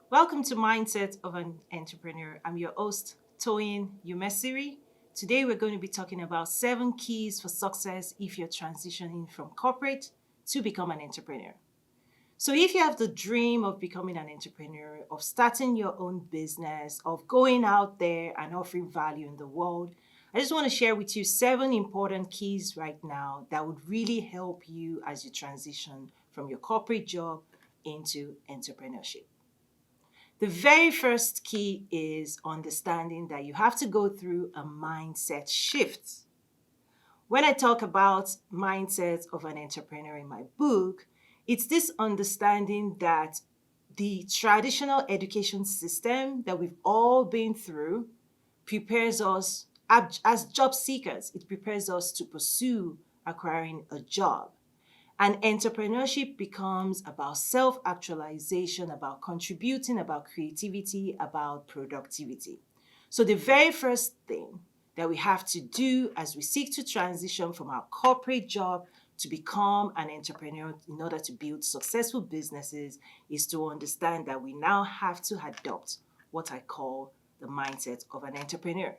Welcome to Mindset of an Entrepreneur. I'm your host, Toyin Umesiri. Today we're going to be talking about 7 keys for success if you're transitioning from corporate to become an entrepreneur. So, if you have the dream of becoming an entrepreneur, of starting your own business, of going out there and offering value in the world, I just want to share with you 7 important keys right now that would really help you as you transition from your corporate job into entrepreneurship. The very first key is understanding that you have to go through a mindset shift. When I talk about mindset of an entrepreneur in my book, it's this understanding that the traditional education system that we've all been through prepares us as job seekers. It prepares us to pursue acquiring a job. And entrepreneurship becomes about self actualization, about contributing, about creativity, about productivity. So, the very first thing that we have to do as we seek to transition from our corporate job to become an entrepreneur in order to build successful businesses is to understand that we now have to adopt what I call the mindset of an entrepreneur.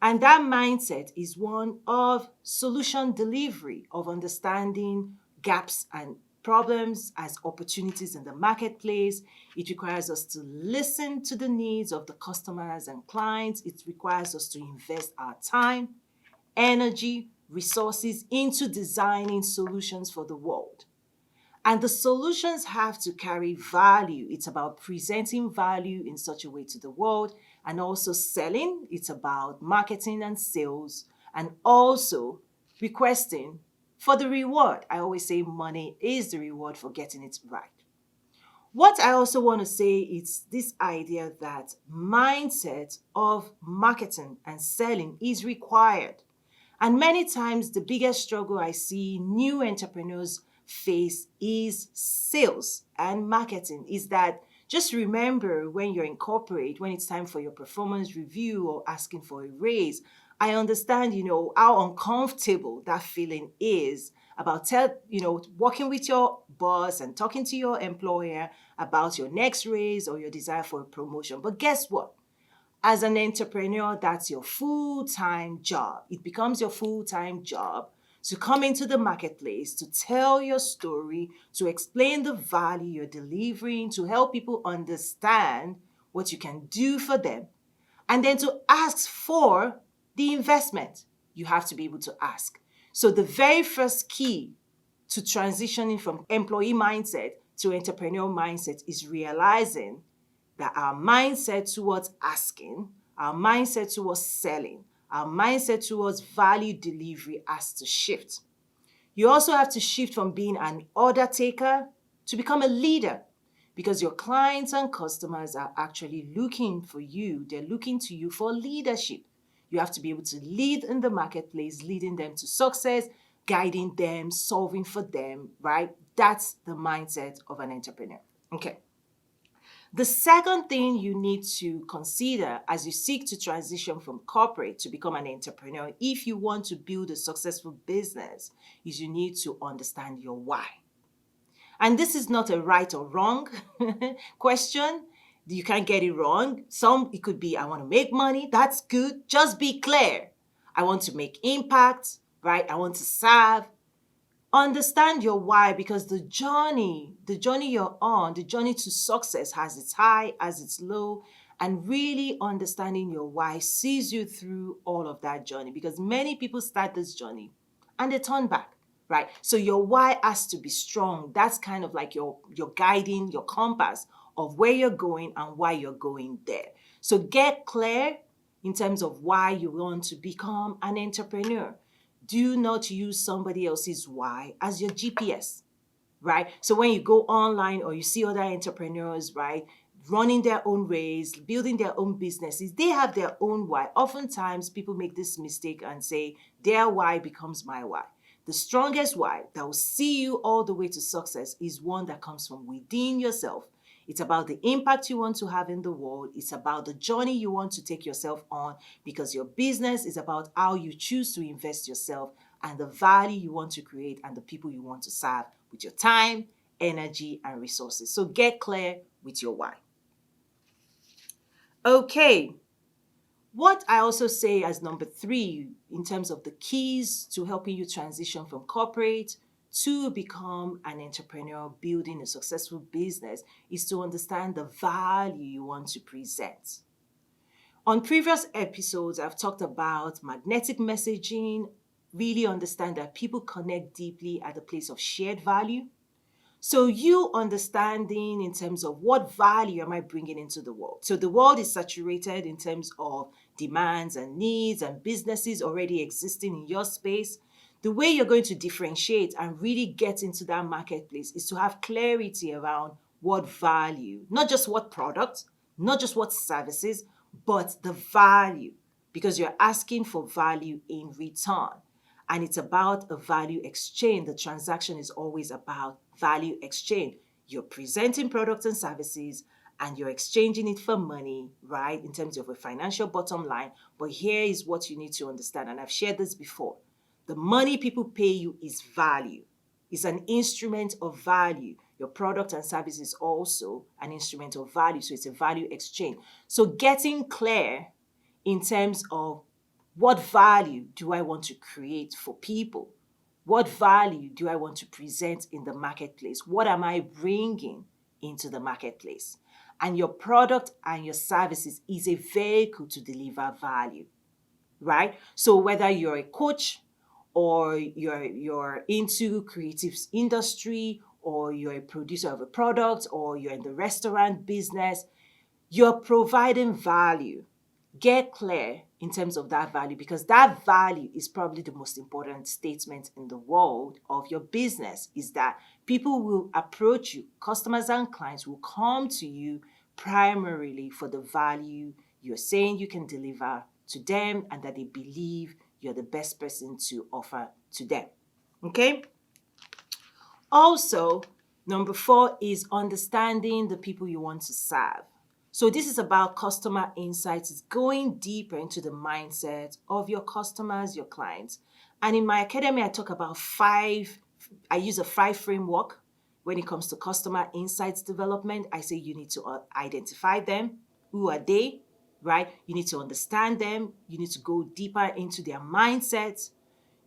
And that mindset is one of solution delivery, of understanding gaps and problems as opportunities in the marketplace. It requires us to listen to the needs of the customers and clients. It requires us to invest our time, energy, resources into designing solutions for the world. And the solutions have to carry value. It's about presenting value in such a way to the world and also selling. It's about marketing and sales and also requesting for the reward. I always say money is the reward for getting it right. What I also want to say is this idea that mindset of marketing and selling is required. And many times, the biggest struggle I see new entrepreneurs face is sales and marketing. Is that just remember when you're in corporate, when it's time for your performance review or asking for a raise, I understand, how uncomfortable that feeling is about working with your boss and talking to your employer about your next raise or your desire for a promotion. But guess what? As an entrepreneur, that's your full time job. It becomes your full time job to come into the marketplace, to tell your story, to explain the value you're delivering, to help people understand what you can do for them, and then to ask for the investment. You have to be able to ask. So, the very first key to transitioning from employee mindset to entrepreneur mindset is realizing that our mindset towards asking, our mindset towards selling, our mindset towards value delivery has to shift. You also have to shift from being an order taker to become a leader because your clients and customers are actually looking for you. They're looking to you for leadership. You have to be able to lead in the marketplace, leading them to success, guiding them, solving for them, right? That's the mindset of an entrepreneur. Okay. The second thing you need to consider as you seek to transition from corporate to become an entrepreneur, if you want to build a successful business, is you need to understand your why. And this is not a right or wrong question. You can't get it wrong. It could be, I want to make money. That's good. Just be clear. I want to make impact, right? I want to serve. Understand your why because the journey you're on, the journey to success has its high, has its low, and really understanding your why sees you through all of that journey because many people start this journey and they turn back, right? So your why has to be strong. That's kind of like your guiding, your compass of where you're going and why you're going there. So get clear in terms of why you want to become an entrepreneur. Do not use somebody else's why as your GPS, right? So when you go online or you see other entrepreneurs, right, running their own race, building their own businesses, they have their own why. Oftentimes, people make this mistake and say their why becomes my why. The strongest why that will see you all the way to success is one that comes from within yourself. It's about the impact you want to have in the world. It's about the journey you want to take yourself on because your business is about how you choose to invest yourself and the value you want to create and the people you want to serve with your time, energy, and resources. So get clear with your why. Okay, what I also say as number three, in terms of the keys to helping you transition from corporate to become an entrepreneur, building a successful business, is to understand the value you want to present. On previous episodes, I've talked about magnetic messaging, really understand that people connect deeply at the place of shared value. So you understanding in terms of what value am I bringing into the world. So the world is saturated in terms of demands and needs and businesses already existing in your space. The way you're going to differentiate and really get into that marketplace is to have clarity around what value, not just what product, not just what services, but the value, because you're asking for value in return. And it's about a value exchange. The transaction is always about value exchange. You're presenting products and services and you're exchanging it for money, right? In terms of a financial bottom line. But here is what you need to understand, and I've shared this before. The money people pay you is value. It's an instrument of value. Your product and service is also an instrument of value. So it's a value exchange. So getting clear in terms of what value do I want to create for people? What value do I want to present in the marketplace? What am I bringing into the marketplace? And your product and your services is a vehicle to deliver value, right? So whether you're a coach or you're into creative industry or you're a producer of a product or you're in the restaurant business, you're providing value. Get clear in terms of that value, because that value is probably the most important statement in the world of your business, is that people will approach you, customers and clients will come to you primarily for the value you're saying you can deliver to them and that they believe you're the best person to offer to them. Okay? Also, number four is understanding the people you want to serve. So this is about customer insights. It's going deeper into the mindset of your customers, your clients. And in my academy, I talk about I use a 5 framework when it comes to customer insights development. I say you need to identify them. Who are they, right? You need to understand them. You need to go deeper into their mindsets.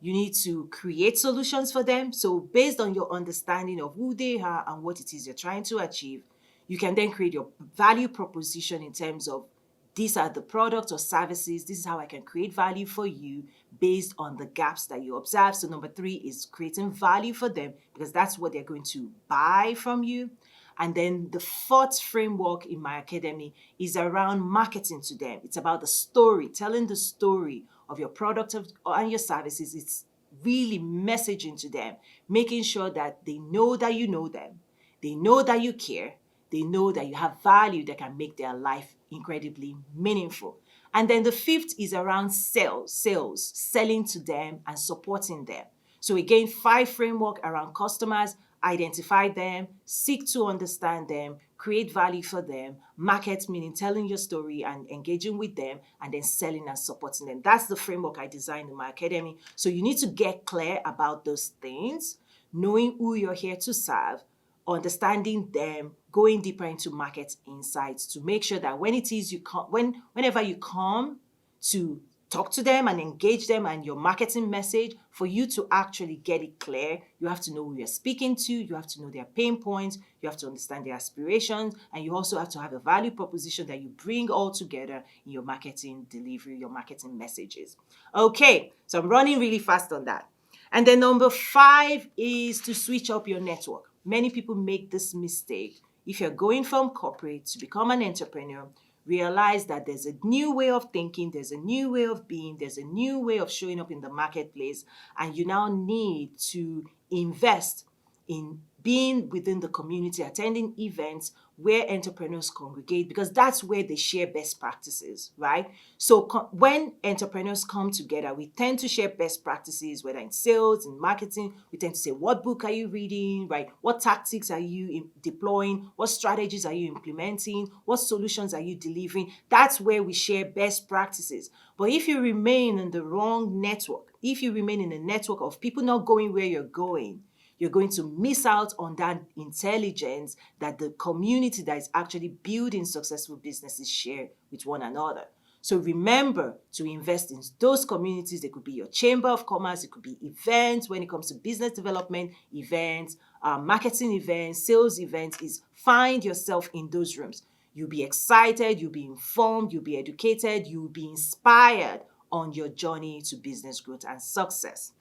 You need to create solutions for them. So based on your understanding of who they are and what it is you're trying to achieve, you can then create your value proposition in terms of these are the products or services. This is how I can create value for you based on the gaps that you observe. So number 3 is creating value for them because that's what they're going to buy from you. And then the 4th framework in my academy is around marketing to them. It's about the story, telling the story of your product and your services. It's really messaging to them, making sure that they know that you know them, they know that you care, they know that you have value that can make their life incredibly meaningful. And then the 5th is around sales, selling to them and supporting them. So again, 5 framework around customers: identify them, seek to understand them, create value for them, market, meaning telling your story and engaging with them, and then selling and supporting them. That's the framework I designed in my academy. So you need to get clear about those things, knowing who you're here to serve, understanding them, going deeper into market insights to make sure that when it is you come, whenever you come to talk to them and engage them and your marketing message, for you to actually get it clear, you have to know who you're speaking to, you have to know their pain points, you have to understand their aspirations, and you also have to have a value proposition that you bring all together in your marketing delivery, your marketing messages. Okay, so I'm running really fast on that. And then number 5 is to switch up your network. Many people make this mistake. If you're going from corporate to become an entrepreneur, realize that there's a new way of thinking, there's a new way of being, there's a new way of showing up in the marketplace, and you now need to invest in being within the community, attending events where entrepreneurs congregate, because that's where they share best practices, right? So when entrepreneurs come together, we tend to share best practices, whether in sales, in marketing. We tend to say, what book are you reading, right? What tactics are you deploying? What strategies are you implementing? What solutions are you delivering? That's where we share best practices. But if you remain in the wrong network, if you remain in a network of people not going where you're going, You're going to miss out on that intelligence that the community that is actually building successful businesses share with one another. So remember to invest in those communities. They could be your chamber of commerce, it could be events when it comes to business development, events, marketing events, sales events. Is find yourself in those rooms. You'll be excited, you'll be informed, you'll be educated, you'll be inspired on your journey to business growth and success.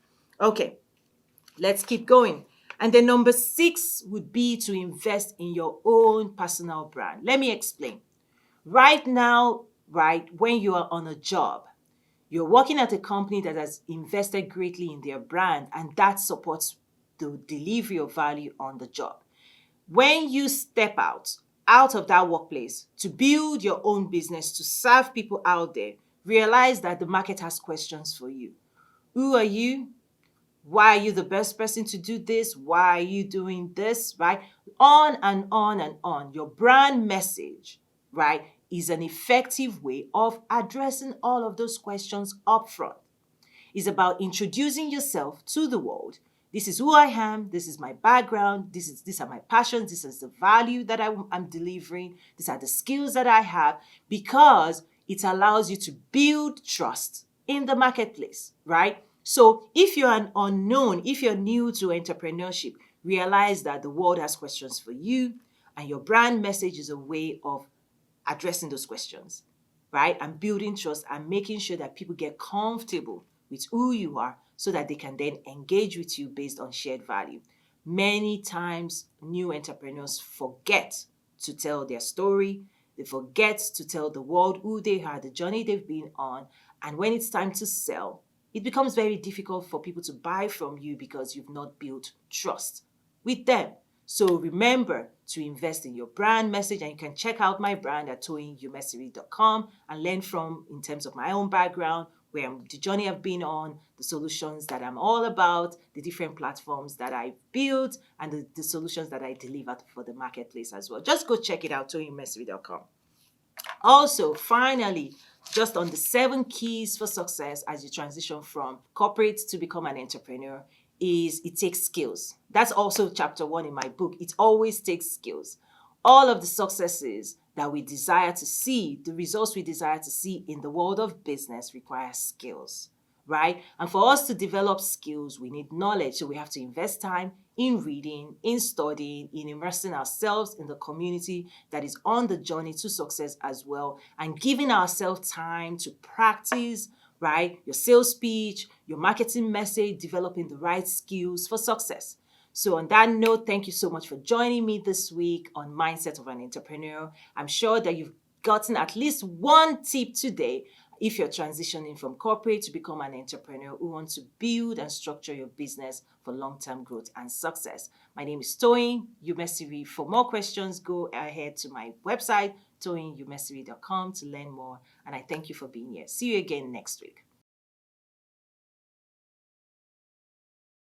Okay, let's keep going. And then number 6 would be to invest in your own personal brand. Let me explain. Right now, when you are on a job, you're working at a company that has invested greatly in their brand, and that supports the delivery of value on the job. When you step out of that workplace to build your own business, to serve people out there, realize that the market has questions for you. Who are you? Why are you the best person to do this? Why are you doing this? Right? On and on and on. Your brand message, right, is an effective way of addressing all of those questions up front. It's about introducing yourself to the world. This is who I am. This is my background. These are my passions. This is the value that I'm delivering. These are the skills that I have, because it allows you to build trust in the marketplace, right? So if you're an unknown, if you're new to entrepreneurship, realize that the world has questions for you, and your brand message is a way of addressing those questions, right? And building trust and making sure that people get comfortable with who you are so that they can then engage with you based on shared value. Many times, new entrepreneurs forget to tell their story. They forget to tell the world who they are, the journey they've been on. And when it's time to sell, it becomes very difficult for people to buy from you because you've not built trust with them. So remember to invest in your brand message, and you can check out my brand at toyinumesiri.com and learn from, in terms of my own background, the journey I've been on, the solutions that I'm all about, the different platforms that I built, and the solutions that I delivered for the marketplace as well. Just go check it out, toyinumesiri.com. Also, finally, just on the 7 keys for success as you transition from corporate to become an entrepreneur, is it takes skills. That's also chapter 1 in my book. It always takes skills. All of the successes that we desire to see, the results we desire to see in the world of business, require skills, right? And for us to develop skills, we need knowledge. So we have to invest time in reading, in studying, in immersing ourselves in the community that is on the journey to success as well, and giving ourselves time to practice, right, your sales speech, your marketing message, developing the right skills for success. So on that note, thank you so much for joining me this week on Mindset of an Entrepreneur. I'm sure that you've gotten at least one tip today if you're transitioning from corporate to become an entrepreneur who wants to build and structure your business for long-term growth and success. My name is Toyin Umesiri. For more questions, go ahead to my website, toyinumesiri.com, to learn more. And I thank you for being here. See you again next week.